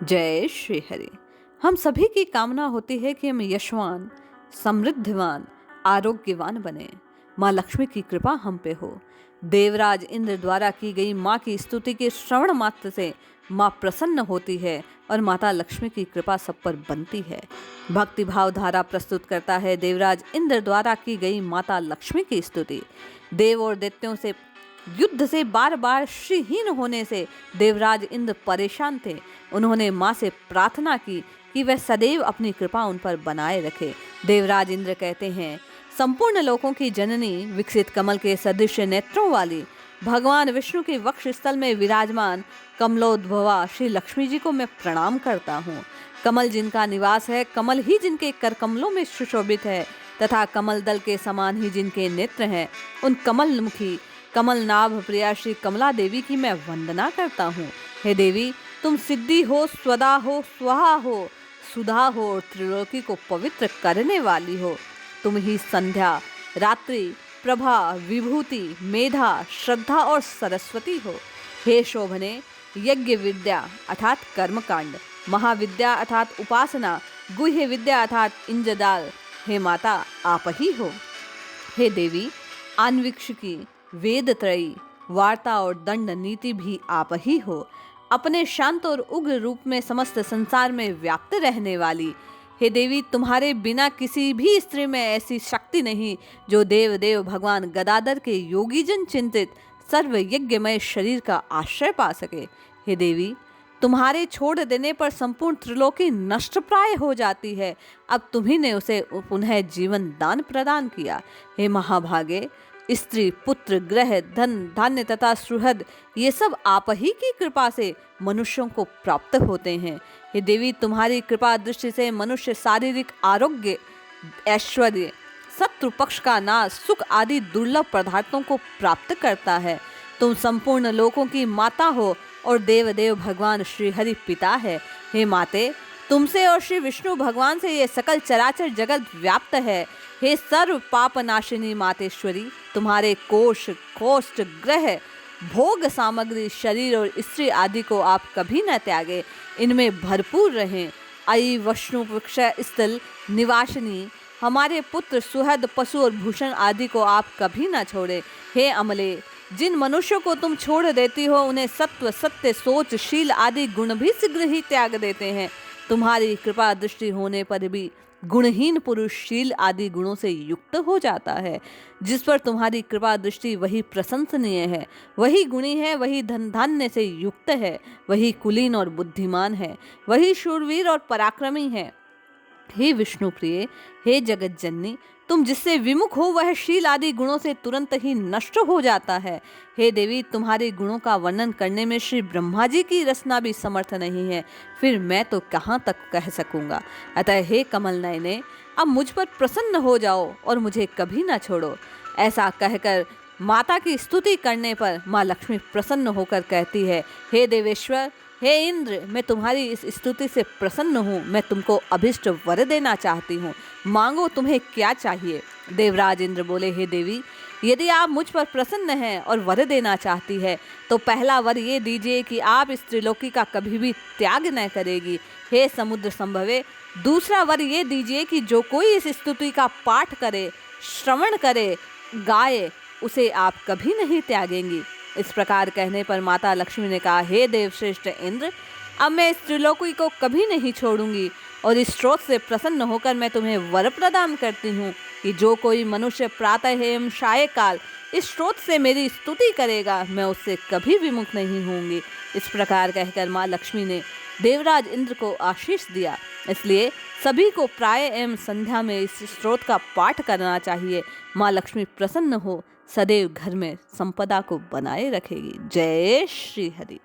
जय श्री हरि। हम सभी की कामना होती है कि हम यशवान, समृद्धवान, आरोग्यवान बने। माँ लक्ष्मी की कृपा हम पे हो। देवराज इंद्र द्वारा की गई माँ की स्तुति के श्रवण मात्र से माँ प्रसन्न होती है और माता लक्ष्मी की कृपा सब पर बनती है। भक्ति भाव धारा प्रस्तुत करता है देवराज इंद्र द्वारा की गई माता लक्ष्मी की स्तुति। देव और दैत्यों से युद्ध से बार बार श्रीहीन होने से देवराज इंद्र परेशान थे। उन्होंने माँ से प्रार्थना की कि वह सदैव अपनी कृपा उन पर बनाए रखे। देवराज इंद्र कहते हैं, संपूर्ण लोकों की जननी, विकसित कमल के सदृश नेत्रों वाली, भगवान विष्णु के वक्ष स्थल में विराजमान कमलोद्भवा श्री लक्ष्मी जी को मैं प्रणाम करता हूँ। कमल जिनका निवास है, कमल ही जिनके कर कमलों में सुशोभित है तथा कमल दल के समान ही जिनके नेत्र हैं, उन कमल मुखी कमल नाभ प्रिया श्री कमला देवी की मैं वंदना करता हूँ। हे देवी, तुम सिद्धि हो, स्वदा हो, स्वाहा हो, सुधा हो और त्रिलोकी को पवित्र करने वाली हो। तुम ही संध्या, रात्रि, प्रभा, विभूति, मेधा, श्रद्धा और सरस्वती हो। हे शोभने, यज्ञ विद्या अर्थात कर्मकांड, महाविद्या अर्थात उपासना, गुह्य विद्या अर्थात इंद्रजाल, हे माता आप ही हो। हे देवी, आन्वीक्षिकी, वेद त्रयी, वार्ता और दंड नीति भी आप ही हो। अपने शांत और उग्र रूप में समस्त संसार में व्याप्त रहने वाली, हे देवी, तुम्हारे बिना किसी भी स्त्री में ऐसी शक्ति नहीं जो देव देव भगवान गदाधर के योगीजन चिंतित सर्व यज्ञमय शरीर का आश्रय पा सके। हे देवी, तुम्हारे छोड़ देने पर संपूर्ण त्रिलोकी नष्ट प्राय हो जाती है। अब तुम्ही ने उसे पुनः जीवन दान प्रदान किया। हे महाभागे, स्त्री, पुत्र, ग्रह, धन, धान्य तथा सुहृद, ये सब आप ही की कृपा से मनुष्यों को प्राप्त होते हैं। हे देवी, तुम्हारी कृपा दृष्टि से मनुष्य शारीरिक आरोग्य, ऐश्वर्य, शत्रु पक्ष का नाश, सुख आदि दुर्लभ पदार्थों को प्राप्त करता है। तुम संपूर्ण लोकों की माता हो और देव देव भगवान श्री हरि पिता है। हे माते, तुमसे और श्री विष्णु भगवान से ये सकल चराचर जगत व्याप्त है। हे सर्व पाप नाशिनी मातेश्वरी, तुम्हारे कोश, कोष्ठ, ग्रह, भोग सामग्री, शरीर और स्त्री आदि को आप कभी न त्यागे, इनमें भरपूर रहें। आई विष्णु वृक्ष स्थल निवासिनी, हमारे पुत्र, सुहृद, पशु और भूषण आदि को आप कभी न छोड़े। हे अमले, जिन मनुष्यों को तुम छोड़ देती हो उन्हें सत्व, सत्य, सोच, शील आदि गुण भी शीघ्र ही त्याग देते हैं। तुम्हारी कृपा दृष्टि होने पर भी गुणहीन पुरुष शील आदि गुणों से युक्त हो जाता है। जिस पर तुम्हारी कृपा दृष्टि वही प्रशंसनीय है, वही गुणी है, वही धन धान्य से युक्त है, वही कुलीन और बुद्धिमान है, वही शूरवीर और पराक्रमी है। हे विष्णु प्रिय, हे जगत जननी, तुम जिससे विमुख हो वह शील आदि गुणों से तुरंत ही नष्ट हो जाता है। हे देवी, तुम्हारे गुणों का वर्णन करने में श्री ब्रह्मा जी की रचना भी समर्थ नहीं है, फिर मैं तो कहाँ तक कह सकूंगा। अतः हे कमल नयने, अब मुझ पर प्रसन्न हो जाओ और मुझे कभी न छोड़ो। ऐसा कहकर माता की स्तुति करने पर माँ लक्ष्मी प्रसन्न होकर कहती है, हे देवेश्वर, हे इंद्र, मैं तुम्हारी इस स्तुति से प्रसन्न हूँ। मैं तुमको अभिष्ट वर देना चाहती हूँ, मांगो तुम्हें क्या चाहिए। देवराज इंद्र बोले, हे देवी, यदि आप मुझ पर प्रसन्न हैं और वर देना चाहती है तो पहला वर ये दीजिए कि आप इस त्रिलोकी का कभी भी त्याग न करेगी। हे समुद्र संभवे, दूसरा वर ये दीजिए कि जो कोई इस स्तुति का पाठ करे, श्रवण करे, गाए, उसे आप कभी नहीं त्यागेंगी। इस प्रकार कहने पर माता लक्ष्मी ने कहा, हे देवश्रेष्ठ इंद्र, अब मैं इस त्रिलोकी को कभी नहीं छोड़ूंगी और इस स्रोत से प्रसन्न होकर मैं तुम्हें वर प्रदान करती हूँ कि जो कोई मनुष्य प्रातः एवं साय काल इस स्रोत से मेरी स्तुति करेगा, मैं उससे कभी विमुख नहीं होंगी। इस प्रकार कहकर माँ लक्ष्मी ने देवराज इंद्र को आशीष दिया। इसलिए सभी को प्राय एवं संध्या में इस स्रोत का पाठ करना चाहिए। माँ लक्ष्मी प्रसन्न हो सदैव घर में संपदा को बनाए रखेगी। जय श्री हरि।